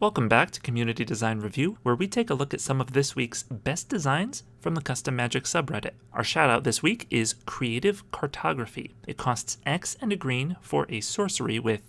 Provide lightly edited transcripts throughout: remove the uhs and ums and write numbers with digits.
Welcome back to Community Design Review, where we take a look at some of this week's best designs from the Custom Magic subreddit. Our shoutout this week is Creative Cartography. It costs X and a green for a sorcery with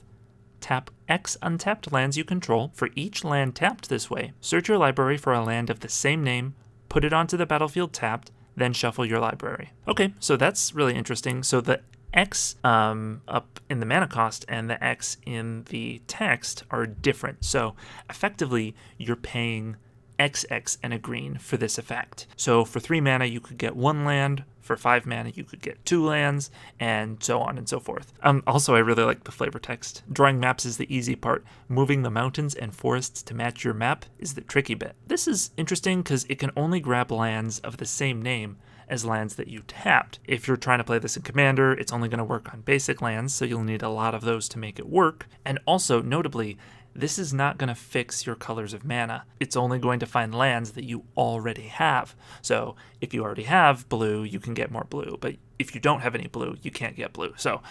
tap X untapped lands you control. For each land tapped this way, search your library for a land of the same name, put it onto the battlefield tapped, then shuffle your library. Okay, so that's really interesting. So the X up in the mana cost and the X in the text are different. So effectively, you're paying XX and a green for this effect. So for 3 mana, you could get 1 land. For 5 mana, you could get 2 lands, and so on and so forth. Also, I really like the flavor text. Drawing maps is the easy part. Moving the mountains and forests to match your map is the tricky bit. This is interesting because it can only grab lands of the same name as lands that you tapped. If you're trying to play this in Commander, it's only going to work on basic lands, so you'll need a lot of those to make it work. And also, notably, this is not going to fix your colors of mana. It's only going to find lands that you already have. So if you already have blue, you can get more blue. But if you don't have any blue, you can't get blue. So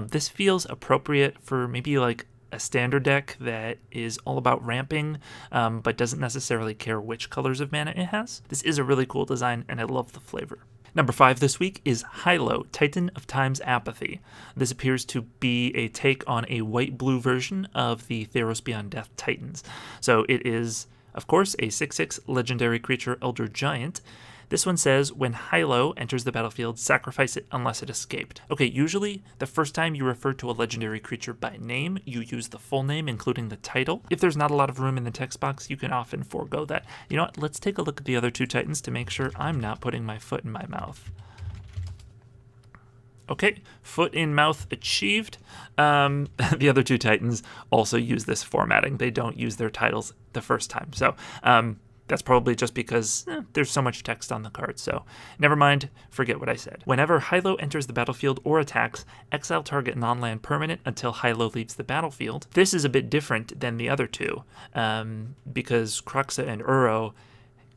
this feels appropriate for maybe like a standard deck that is all about ramping, but doesn't necessarily care which colors of mana it has. This is a really cool design, and I love the flavor. Number 5 this week is HYLO, Titan of Time's Apathy. This appears to be a take on a white-blue version of the Theros Beyond Death Titans. So it is, of course, a 6/6 legendary creature Elder Giant. This one says, when HYLO enters the battlefield, sacrifice it unless it escaped. Okay, usually the first time you refer to a legendary creature by name, you use the full name, including the title. If there's not a lot of room in the text box, you can often forego that. You know what, let's take a look at the other 2 Titans to make sure I'm not putting my foot in my mouth. Okay, foot in mouth achieved. The other 2 Titans also use this formatting. They don't use their titles the first time. So, that's probably just because there's so much text on the card, so never mind, forget what I said. Whenever HYLO enters the battlefield or attacks, exile target non-land permanent until HYLO leaves the battlefield. This is a bit different than the other 2, because Kroxa and Uro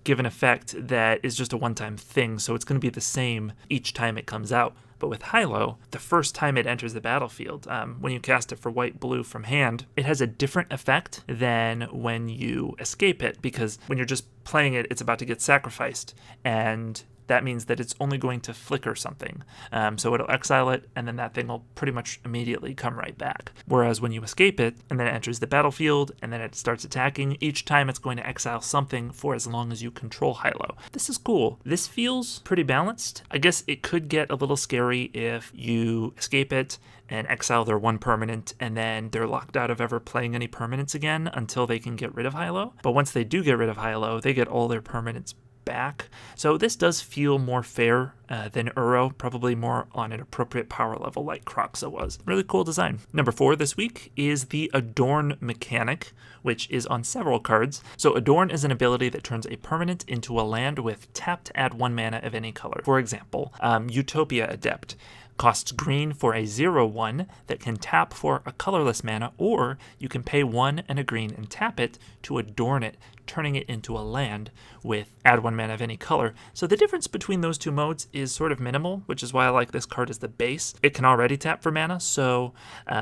give an effect that is just a one-time thing, so it's going to be the same each time it comes out. But with HYLO, the first time it enters the battlefield, when you cast it for white-blue from hand, it has a different effect than when you escape it, because when you're just playing it, it's about to get sacrificed, and that means that it's only going to flicker something. So it'll exile it, and then that thing will pretty much immediately come right back. Whereas when you escape it, and then it enters the battlefield, and then it starts attacking, each time it's going to exile something for as long as you control HYLO. This is cool. This feels pretty balanced. I guess it could get a little scary if you escape it and exile their 1 permanent, and then they're locked out of ever playing any permanents again until they can get rid of HYLO. But once they do get rid of HYLO, they get all their permanents back. So this does feel more fair than Uro, probably more on an appropriate power level like Kroxa was. Really cool design. Number 4 this week is the ADORN mechanic, which is on several cards. So ADORN is an ability that turns a permanent into a land with tap to add 1 mana of any color. For example, Utopia Adept costs green for a 0/1 that can tap for a colorless mana, or you can pay 1 and a green and tap it to adorn it, turning it into a land with add 1 mana of any color. So the difference between those 2 modes is sort of minimal, which is why I like this card as the base. It can already tap for mana, so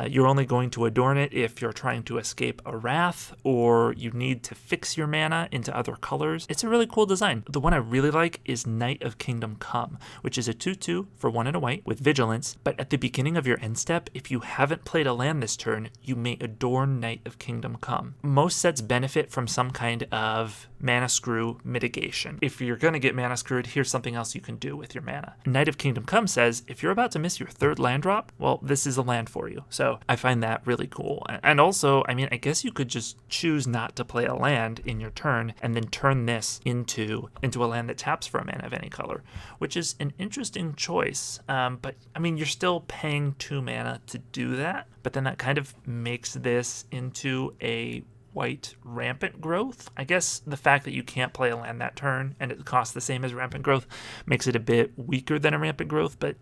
you're only going to adorn it if you're trying to escape a wrath or you need to fix your mana into other colors. It's a really cool design. The one I really like is Knight of Kingdom Come, which is a 2/2 for 1 and a white with vigilance, but at the beginning of your end step, if you haven't played a land this turn, you may adorn Knight of Kingdom Come. Most sets benefit from some kind of mana screw mitigation. If you're going to get mana screwed, here's something else you can do with your mana. Knight of Kingdom Come says, if you're about to miss your 3rd land drop, well, this is a land for you. So I find that really cool. And also, I mean, I guess you could just choose not to play a land in your turn and then turn this into a land that taps for a mana of any color, which is an interesting choice. But I mean, you're still paying 2 mana to do that, but then that kind of makes this into a white rampant growth. I guess the fact that you can't play a land that turn and it costs the same as rampant growth makes it a bit weaker than a rampant growth, but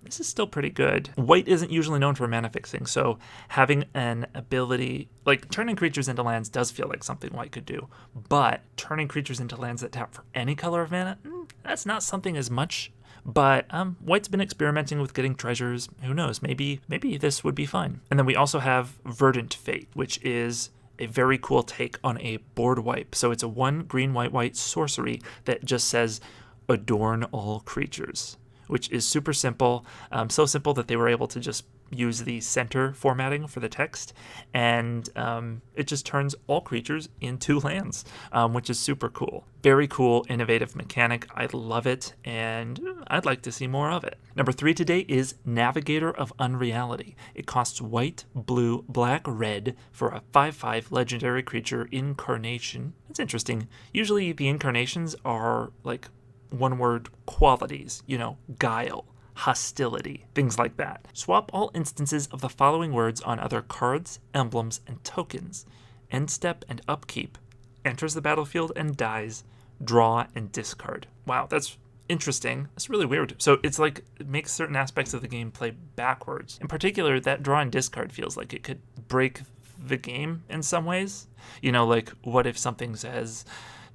this is still pretty good. White isn't usually known for mana fixing, so having an ability like turning creatures into lands does feel like something white could do, but turning creatures into lands that tap for any color of mana, that's not something as much. But White's been experimenting with getting treasures. Who knows? Maybe this would be fun. And then we also have Verdant Fate, which is a very cool take on a board wipe. So it's a 1 green white white sorcery that just says adorn all creatures, which is super simple. So simple that they were able to just use the center formatting for the text, and it just turns all creatures into lands, which is super cool. Very cool, innovative mechanic. I love it, and I'd like to see more of it. Number 3 today is Navigator of Unreality. It costs white, blue, black, red for a 5/5 legendary creature incarnation. That's interesting. Usually the incarnations are like one-word qualities, you know, guile, hostility, things like that. Swap all instances of the following words on other cards, emblems, and tokens. End step and upkeep. Enters the battlefield and dies. Draw and discard. Wow, that's interesting. That's really weird. So it's like, it makes certain aspects of the game play backwards. In particular, that draw and discard feels like it could break the game in some ways. You know, like, what if something says,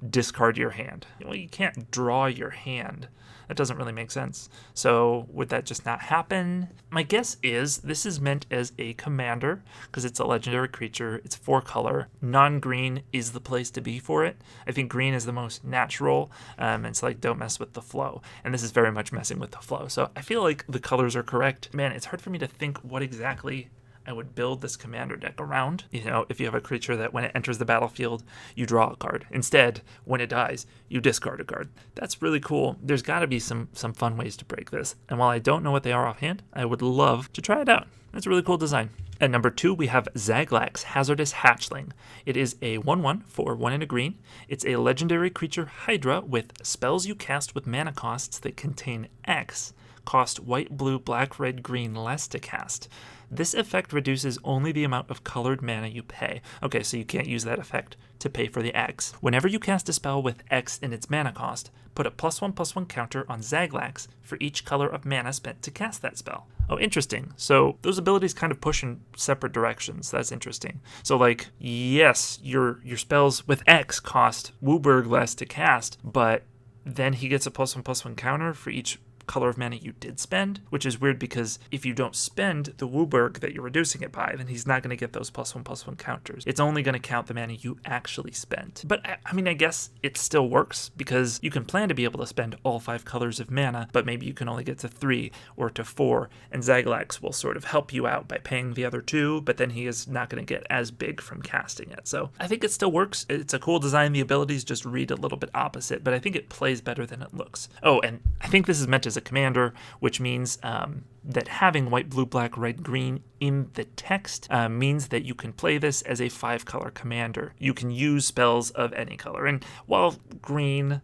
discard your hand? Well, you can't draw your hand. That doesn't really make sense. So would that just not happen? My guess is this is meant as a commander because it's a legendary creature. It's 4 color. Non-green is the place to be for it. I think green is the most natural. It's like, don't mess with the flow. And this is very much messing with the flow. So I feel like the colors are correct. Man, it's hard for me to think what exactly I would build this commander deck around. You know, if you have a creature that when it enters the battlefield, you draw a card. Instead, when it dies, you discard a card. That's really cool. There's got to be some fun ways to break this. And while I don't know what they are offhand, I would love to try it out. That's a really cool design. At number 2, we have ZAGLAX, Hazardous Hatchling. It is a 1/1 for 1 and a green. It's a legendary creature Hydra with spells you cast with mana costs that contain X. Cost white, blue, black, red, green less to cast. This effect reduces only the amount of colored mana you pay. Okay, so you can't use that effect to pay for the X. Whenever you cast a spell with X in its mana cost, put a +1/+1 counter on ZAGLAX for each color of mana spent to cast that spell. Oh, interesting. So those abilities kind of push in separate directions. That's interesting. So like, yes, your spells with X cost Wooburg less to cast, but then he gets a +1/+1 counter for each color of mana you did spend, which is weird because if you don't spend the Wooburg that you're reducing it by, then he's not going to get those +1/+1 counters. It's only going to count the mana you actually spent. But I mean, I guess it still works because you can plan to be able to spend all 5 colors of mana, but maybe you can only get to 3 or to 4, and ZAGLAX will sort of help you out by paying the other 2, but then he is not going to get as big from casting it. So I think it still works. It's a cool design. The abilities just read a little bit opposite, but I think it plays better than it looks. Oh, and I think this is meant as a commander, which means that having white, blue, black, red, green in the text means that you can play this as a 5-color commander. You can use spells of any color, and while green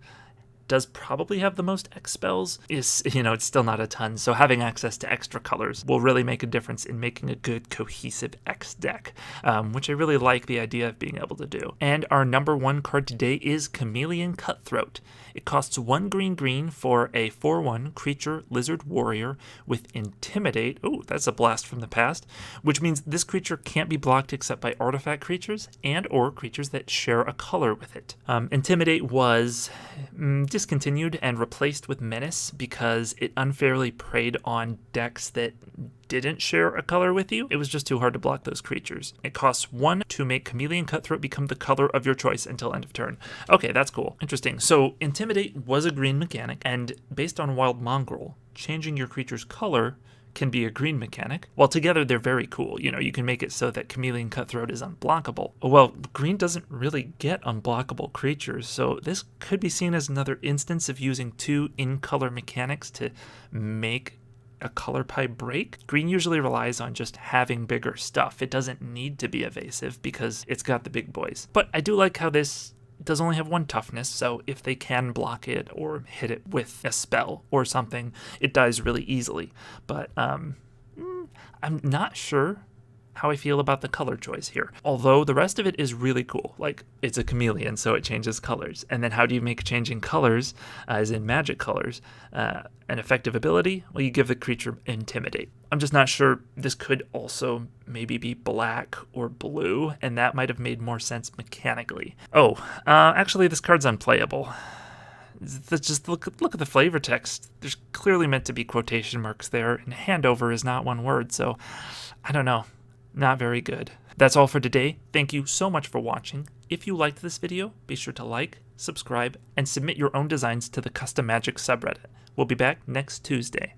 does probably have the most X spells, it's still not a ton, so having access to extra colors will really make a difference in making a good cohesive X deck, which I really like the idea of being able to do. And our number 1 card today is CHAMELEON Cutthroat. It costs 1 green for a 4/1 creature lizard warrior with Intimidate. Oh, that's a blast from the past, which means this creature can't be blocked except by artifact creatures and or creatures that share a color with it. Intimidate was discontinued and replaced with Menace because it unfairly preyed on decks that didn't share a color with you. It was just too hard to block those creatures. It costs 1 to make CHAMELEON Cutthroat become the color of your choice until end of turn. Okay, that's cool. Interesting. So Intimidate was a green mechanic, and based on Wild Mongrel, changing your creature's color can be a green mechanic. While together they're very cool. You can make it so that CHAMELEON Cutthroat is unblockable. Well, green doesn't really get unblockable creatures, so this could be seen as another instance of using 2 in-color mechanics to make a color pie break. Green usually relies on just having bigger stuff. It doesn't need to be evasive because it's got the big boys. But I do like how this does only have 1 toughness, so if they can block it or hit it with a spell or something, it dies really easily. But I'm not sure how I feel about the color choice here. Although the rest of it is really cool. Like, it's a chameleon, so it changes colors. And then how do you make changing colors, as in magic colors, an effective ability? Well, you give the creature Intimidate. I'm just not sure. This could also maybe be black or blue, and that might have made more sense mechanically. Oh, actually this card's unplayable. Just look at the flavor text. There's clearly meant to be quotation marks there, and handover is not 1 word, so I don't know. Not very good. That's all for today. Thank you so much for watching. If you liked this video, be sure to like, subscribe, and submit your own designs to the Custom Magic subreddit. We'll be back next Tuesday.